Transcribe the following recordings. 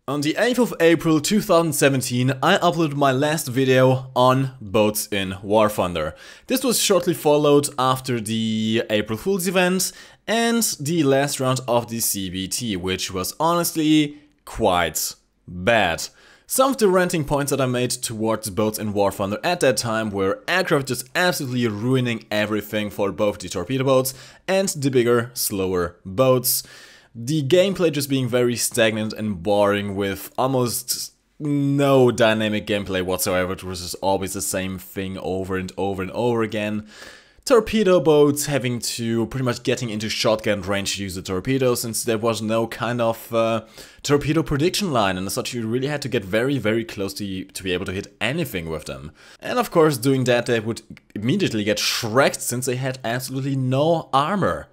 On the 8th of April 2017, I uploaded my last video on boats in War Thunder. This was shortly followed after the April Fool's event and the last round of the CBT, which was honestly quite bad. Some of the ranting points that I made towards boats in War Thunder at that time were aircraft just absolutely ruining everything for both the torpedo boats and the bigger, slower boats. The gameplay just being very stagnant and boring with almost no dynamic gameplay whatsoever. It was just always the same thing over and over and over again. Torpedo boats having to pretty much getting into shotgun range to use the torpedoes, since there was no kind of torpedo prediction line, and as such you really had to get very close to be able to hit anything with them. And of course doing that they would immediately get shreked since they had absolutely no armor.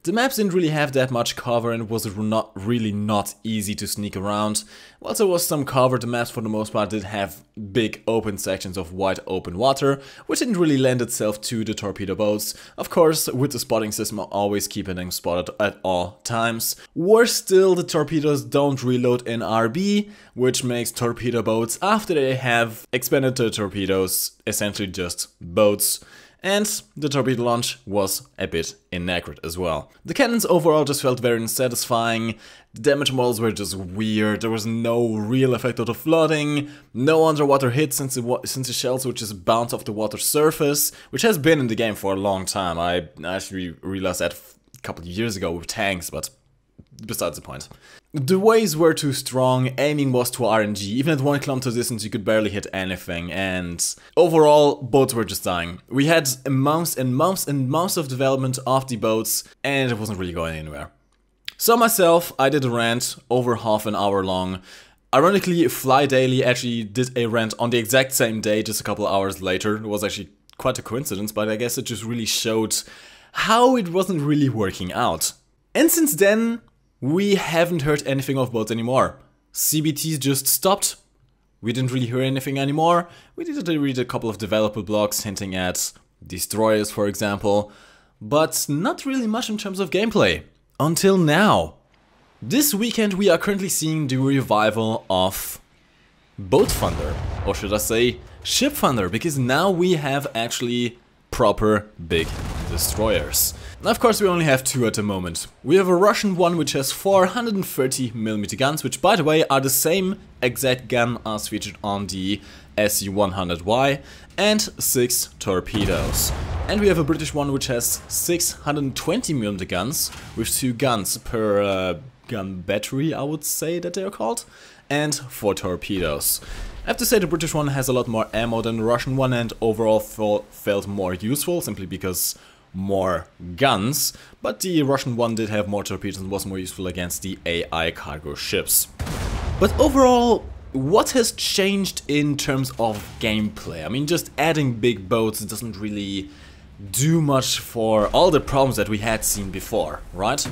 The maps didn't really have that much cover and it was really not easy to sneak around. Whilst there was some cover, the maps for the most part did have big open sections of wide open water, which didn't really lend itself to the torpedo boats. Of course, with the spotting system, always keeping them spotted at all times. Worse still, the torpedoes don't reload in RB, which makes torpedo boats, after they have expanded their torpedoes, essentially just boats. And the torpedo launch was a bit inaccurate as well. The cannons overall just felt very unsatisfying, the damage models were just weird, there was no real effect of the flooding, no underwater hits since the shells would just bounce off the water surface, which has been in the game for a long time. I actually realized that a couple of years ago with tanks, but besides the point. The waves were too strong, aiming was too RNG, even at 1 kilometer distance you could barely hit anything, and overall boats were just dying. We had months and months and months of development of the boats and it wasn't really going anywhere. So myself, I did a rant over half an hour long. Ironically, Fly Daily actually did a rant on the exact same day, just a couple of hours later. It was actually quite a coincidence, but I guess it just really showed how it wasn't really working out. And since then, we haven't heard anything of boats anymore. CBTs just stopped. We didn't really hear anything anymore. We did read a couple of developer blogs hinting at destroyers, for example, but not really much in terms of gameplay. Until now. This weekend we are currently seeing the revival of Boat Thunder, or should I say Ship Thunder, because now we have actually proper big destroyers. Now, of course, we only have two at the moment. We have a Russian one which has 430mm guns, which by the way are the same exact gun as featured on the SU-100Y, and 6 torpedoes. And we have a British one which has 620mm guns, with 2 guns per gun battery, I would say that they are called, and 4 torpedoes. I have to say the British one has a lot more ammo than the Russian one and overall felt more useful, simply because more guns, but the Russian one did have more torpedoes and was more useful against the AI cargo ships. But overall, what has changed in terms of gameplay? I mean, just adding big boats doesn't really do much for all the problems that we had seen before, right?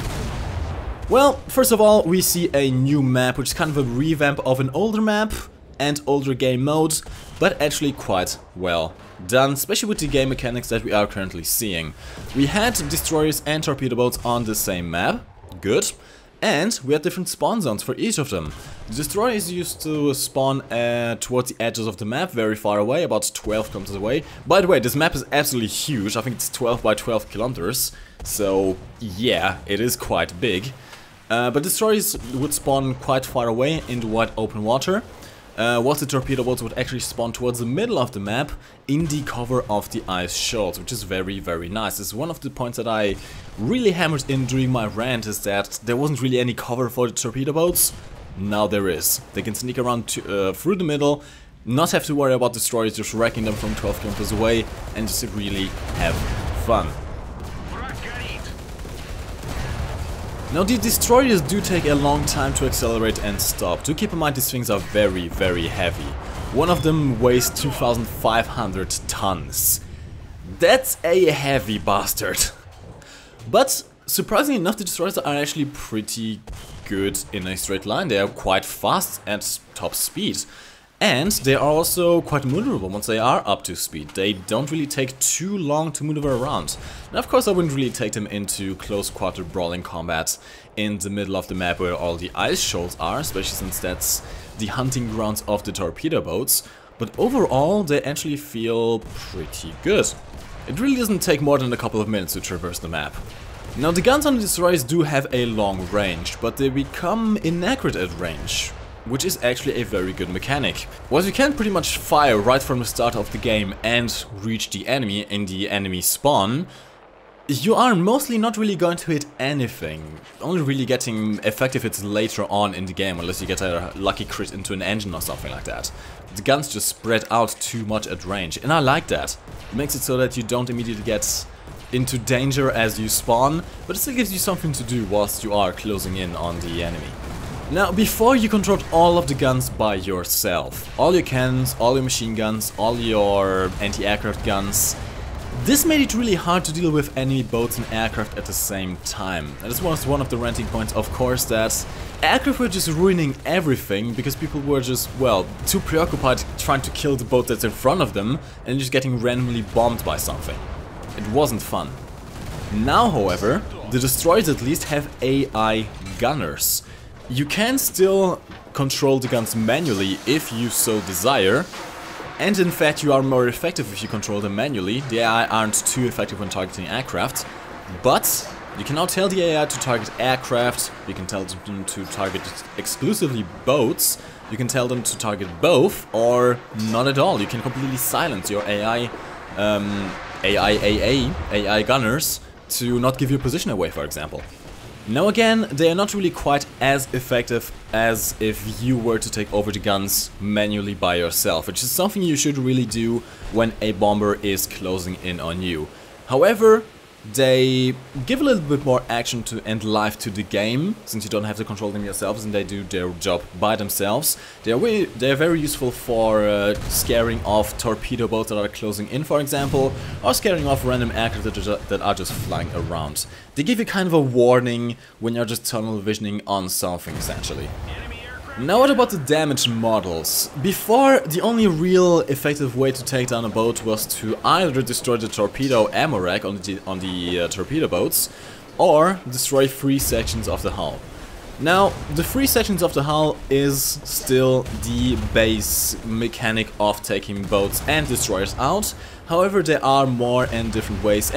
Well, first of all, we see a new map, which is kind of a revamp of an older map and older game modes, but actually quite well done, especially with the game mechanics that we are currently seeing. We had destroyers and torpedo boats on the same map, good, and we had different spawn zones for each of them. The destroyers used to spawn towards the edges of the map, very far away, about 12 kilometers away. By the way, this map is absolutely huge, I think it's 12 by 12 kilometers, so yeah, it is quite big. But destroyers would spawn quite far away in the wide open water, whilst the torpedo boats would actually spawn towards the middle of the map in the cover of the ice shoals, which is very nice. This is one of the points that I really hammered in during my rant, is that there wasn't really any cover for the torpedo boats. Now there is. They can sneak around through the middle, not have to worry about destroyers just wrecking them from 12 kilometers away, and just really have fun. Now the destroyers do take a long time to accelerate and stop. Do keep in mind these things are very heavy. One of them weighs 2,500 tons. That's a heavy bastard. But surprisingly enough, the destroyers are actually pretty good in a straight line. They are quite fast at top speed. And they are also quite maneuverable once they are up to speed. They don't really take too long to maneuver around. Now, of course, I wouldn't really take them into close quarter brawling combat in the middle of the map where all the ice shoals are, especially since that's the hunting grounds of the torpedo boats. But overall, they actually feel pretty good. It really doesn't take more than a couple of minutes to traverse the map. Now, the guns on the destroyers do have a long range, but they become inaccurate at range, which is actually a very good mechanic. While you can pretty much fire right from the start of the game and reach the enemy in the enemy spawn, you are mostly not really going to hit anything, only really getting effective hits later on in the game, unless you get a lucky crit into an engine or something like that. The guns just spread out too much at range, and I like that. It makes it so that you don't immediately get into danger as you spawn, but it still gives you something to do whilst you are closing in on the enemy. Now, before you controlled all of the guns by yourself, all your cannons, all your machine guns, all your anti-aircraft guns, this made it really hard to deal with enemy boats and aircraft at the same time. And this was one of the ranting points, of course, that aircraft were just ruining everything because people were just, well, too preoccupied trying to kill the boat that's in front of them and just getting randomly bombed by something. It wasn't fun. Now, however, the destroyers at least have AI gunners. You can still control the guns manually if you so desire, and in fact you are more effective if you control them manually. The AI aren't too effective when targeting aircraft, but you can now tell the AI to target aircraft, you can tell them to target exclusively boats, you can tell them to target both, or not at all. You can completely silence your AI gunners to not give your position away, for example. Now again, they are not really quite as effective as if you were to take over the guns manually by yourself, which is something you should really do when a bomber is closing in on you. However, they give a little bit more action to and life to the game, since you don't have to control them yourselves and they do their job by themselves. They are very useful for scaring off torpedo boats that are closing in, for example, or scaring off random aircraft that are just flying around. They give you kind of a warning when you're just tunnel visioning on something, essentially. Now, what about the damage models? Before, the only real effective way to take down a boat was to either destroy the torpedo ammo rack on the torpedo boats, or destroy 3 sections of the hull. Now, the 3 sections of the hull is still the base mechanic of taking boats and destroyers out. However, there are more and different ways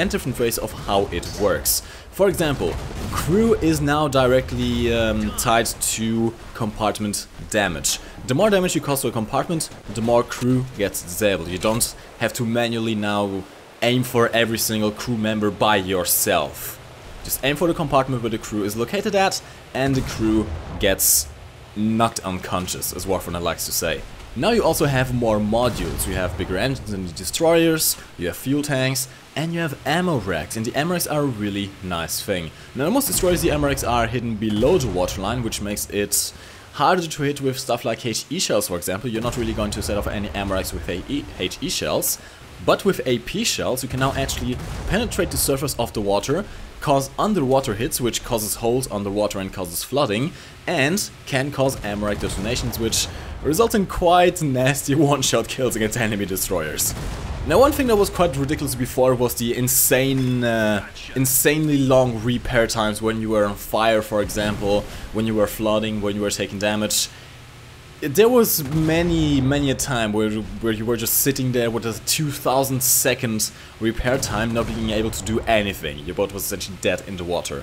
of how it works. For example, crew is now directly tied to compartment damage. The more damage you cause to a compartment, the more crew gets disabled. You don't have to manually now aim for every single crew member by yourself. Just aim for the compartment where the crew is located at, and the crew gets knocked unconscious, as Warframe likes to say. Now you also have more modules. You have bigger engines in the destroyers, you have fuel tanks, and you have ammo racks, and the ammo racks are a really nice thing. Now, in most destroyers, the ammo racks are hidden below the waterline, which makes it harder to hit with stuff like HE shells, for example. You're not really going to set off any ammo racks with HE shells, but with AP shells, you can now actually penetrate the surface of the water, cause underwater hits, which causes holes underwater and causes flooding, and can cause ammo rack detonations, which result in quite nasty one-shot kills against enemy destroyers. Now, one thing that was quite ridiculous before was the insanely long repair times when you were on fire, for example, when you were flooding, when you were taking damage. There was many a time where you were just sitting there with a 2000 second repair time, not being able to do anything. Your boat was essentially dead in the water.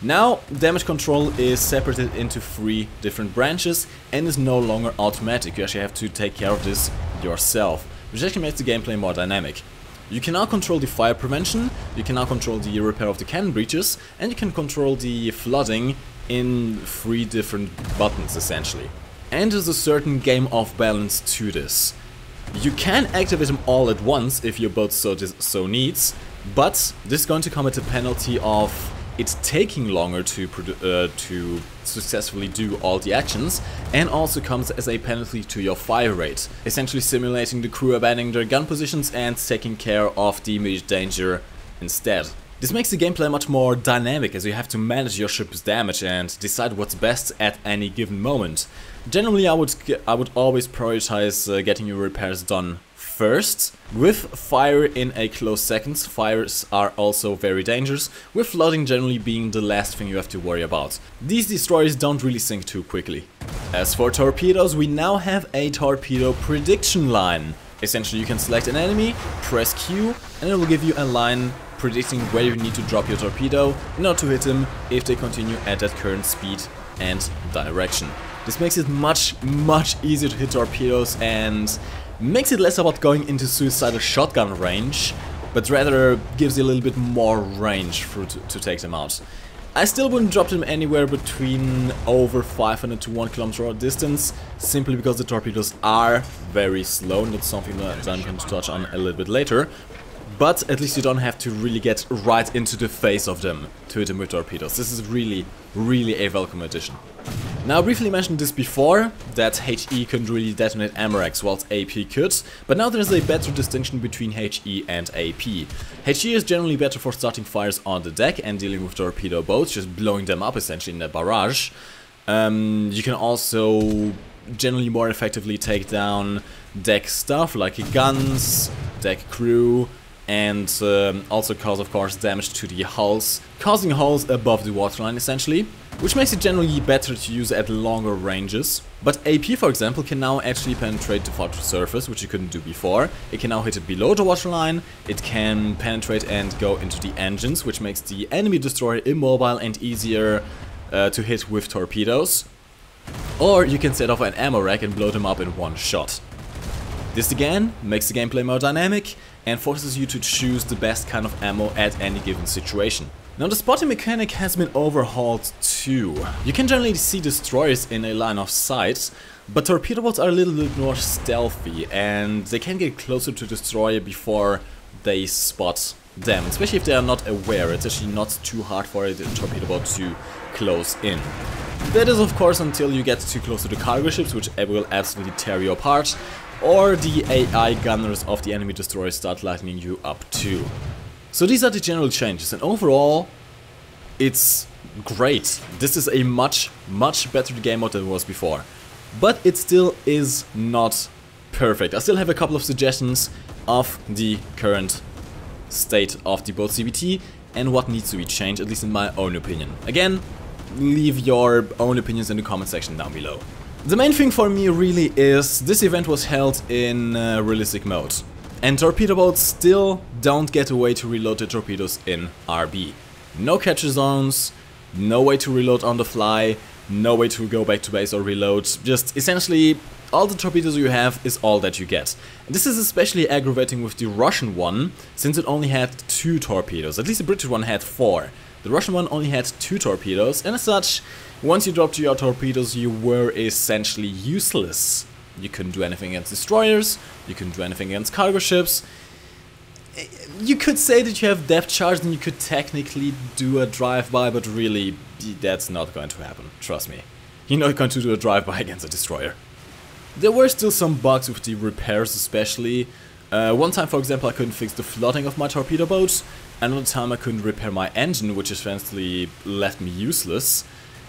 Now, damage control is separated into 3 different branches and is no longer automatic. You actually have to take care of this yourself, which actually makes the gameplay more dynamic. You can now control the fire prevention, you can now control the repair of the cannon breaches, and you can control the flooding in 3 different buttons, essentially. And there's a certain game of balance to this. You can activate them all at once if your boat so needs, but this is going to come at a penalty of it taking longer to successfully do all the actions, and also comes as a penalty to your fire rate, essentially simulating the crew abandoning their gun positions and taking care of the immediate danger instead. This makes the gameplay much more dynamic, as you have to manage your ship's damage and decide what's best at any given moment. Generally, I would always prioritize getting your repairs done first, with fire in a close second. Fires are also very dangerous, with flooding generally being the last thing you have to worry about. These destroyers don't really sink too quickly. As for torpedoes, we now have a torpedo prediction line. Essentially, you can select an enemy, press Q, and it will give you a line predicting where you need to drop your torpedo in order to hit them if they continue at that current speed and direction. This makes it much easier to hit torpedoes and makes it less about going into suicidal shotgun range, but rather gives you a little bit more range to take them out. I still wouldn't drop them anywhere between over 500 to 1 kilometer distance, simply because the torpedoes are very slow, and that's something that I'm going to touch on a little bit later. But at least you don't have to really get right into the face of them to hit them with torpedoes. This is really a welcome addition. Now, I briefly mentioned this before, that HE couldn't really detonate ammo racks whilst AP could, but now there's a better distinction between HE and AP. HE is generally better for starting fires on the deck and dealing with torpedo boats, just blowing them up essentially in a barrage. You can also generally more effectively take down deck stuff like guns, deck crew, and also cause, of course, damage to the hulls, causing holes above the waterline essentially, which makes it generally better to use at longer ranges. But AP, for example, can now actually penetrate the water surface, which you couldn't do before. It can now hit it below the waterline, it can penetrate and go into the engines, which makes the enemy destroyer immobile and easier to hit with torpedoes. Or you can set off an ammo rack and blow them up in one shot. This again makes the gameplay more dynamic and forces you to choose the best kind of ammo at any given situation. Now, the spotting mechanic has been overhauled too. You can generally see destroyers in a line of sight, but torpedo boats are a little bit more stealthy and they can get closer to the destroyer before they spot them, especially if they are not aware. It's actually not too hard for a torpedo boat to close in. That is, of course, until you get too close to the cargo ships, which will absolutely tear you apart, or the AI gunners of the enemy destroyers start lighting you up too. So these are the general changes, and overall, it's great. This is a much better game mode than it was before. But it still is not perfect. I still have a couple of suggestions of the current state of the boat CBT and what needs to be changed, at least in my own opinion. Again, leave your own opinions in the comment section down below. The main thing for me really is this event was held in realistic mode, and torpedo boats still don't get a way to reload the torpedoes in RB. No catcher zones, no way to reload on the fly, no way to go back to base or reload. Just essentially all the torpedoes you have is all that you get. And this is especially aggravating with the Russian one, since it only had 2 torpedoes. At least the British one had 4. The Russian one only had 2 torpedoes, and as such, once you dropped your torpedoes, you were essentially useless. You couldn't do anything against destroyers, you couldn't do anything against cargo ships. You could say that you have depth charge and you could technically do a drive-by, but really, that's not going to happen, trust me. You're not going to do a drive-by against a destroyer. There were still some bugs with the repairs especially. One time, for example, I couldn't fix the flooding of my torpedo boat. Another time I couldn't repair my engine, which essentially left me useless.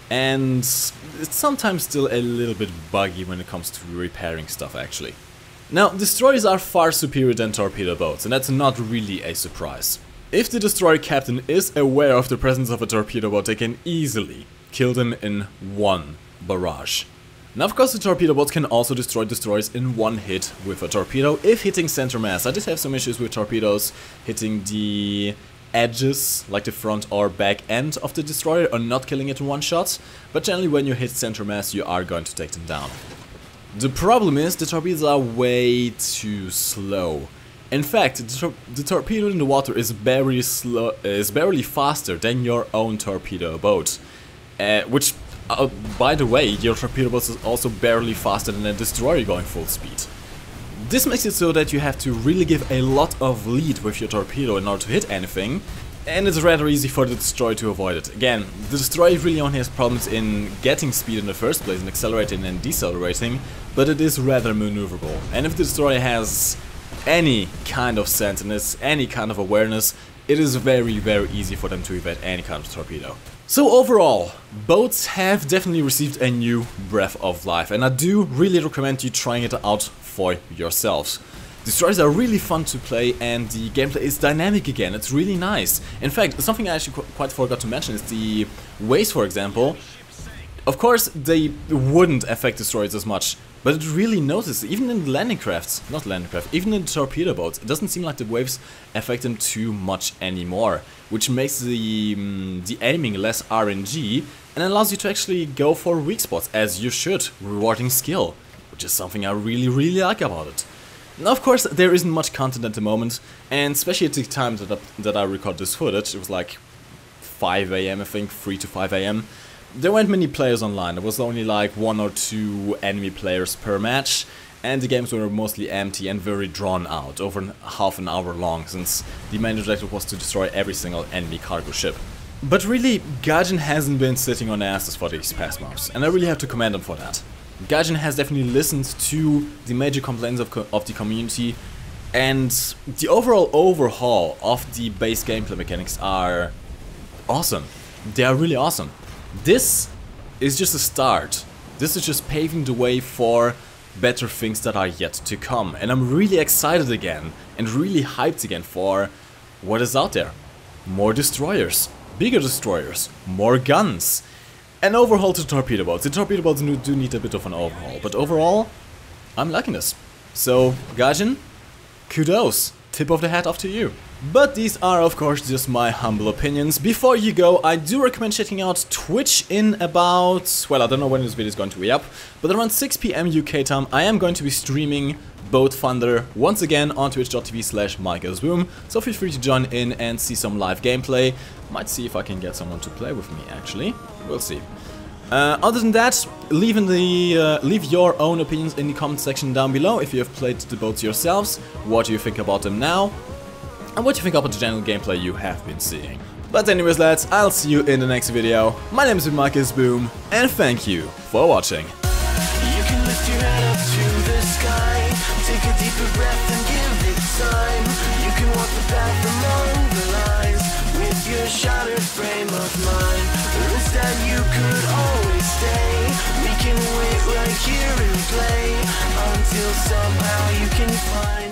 And it's sometimes still a little bit buggy when it comes to repairing stuff actually. Now, destroyers are far superior than torpedo boats, and that's not really a surprise. If the destroyer captain is aware of the presence of a torpedo boat, they can easily kill them in one barrage. Now, of course, the torpedo boats can also destroy destroyers in one hit with a torpedo if hitting center mass. I did have some issues with torpedoes hitting the edges, like the front or back end of the destroyer, or not killing it in one shot, but generally when you hit center mass you are going to take them down. The problem is the torpedoes are way too slow. In fact, the torpedo in the water is barely faster than your own torpedo boat, which by the way, your torpedo boat is also barely faster than a destroyer going full speed. This makes it so that you have to really give a lot of lead with your torpedo in order to hit anything, and it's rather easy for the destroyer to avoid it. Again, the destroyer really only has problems in getting speed in the first place and accelerating and decelerating, but it is rather maneuverable. And if the destroyer has any kind of sense and has any kind of awareness, it is very, very easy for them to evade any kind of torpedo. So overall, boats have definitely received a new breath of life, and I do really recommend you trying it out for yourselves. Destroyers are really fun to play, and the gameplay is dynamic again. It's really nice. In fact, something I actually quite forgot to mention is the waves, for example. Of course, they wouldn't affect destroyers as much, but it really notices, even in the landing crafts, not landing craft, even in the torpedo boats, it doesn't seem like the waves affect them too much anymore, which makes the aiming less RNG and allows you to actually go for weak spots, as you should, rewarding skill, which is something I really like about it. Now, of course, there isn't much content at the moment, and especially at the time that I record this footage, it was like 5 AM, I think, 3 to 5 AM. There weren't many players online, there was only like 1 or 2 enemy players per match, and the games were mostly empty and very drawn out, over half an hour long, since the main objective was to destroy every single enemy cargo ship. But really, Gaijin hasn't been sitting on their asses for these past months, and I really have to commend them for that. Gaijin has definitely listened to the major complaints of the community, and the overall overhaul of the base gameplay mechanics are awesome. They are really awesome. This is just a start. This is just paving the way for better things that are yet to come. And I'm really excited again and really hyped again for what is out there. More destroyers, bigger destroyers, more guns. An overhaul to torpedo boats. The torpedo boats do need a bit of an overhaul, but overall, I'm liking this. So, Gaijin, kudos. Tip of the hat off to you. But these are of course just my humble opinions. Before you go, I do recommend checking out Twitch in about, well, I don't know when this video is going to be up, but around 6 PM UK time I am going to be streaming Boat Thunder once again on twitch.tv/MikeGoesBoom, so feel free to join in and see some live gameplay. Might see if I can get someone to play with me actually, we'll see. Other than that, leave your own opinions in the comment section down below if you have played the boats yourselves, what do you think about them now, and what do you think about the general gameplay you have been seeing. But anyways lads, I'll see you in the next video. My name is MikeGoesBoom, and thank you for watching. You can lift your head up to the sky, take a deeper breath and give it time. You can walk the path among the lines with your shattered frame of mind. Or instead you could always stay. We can wait right here and play until somehow you can find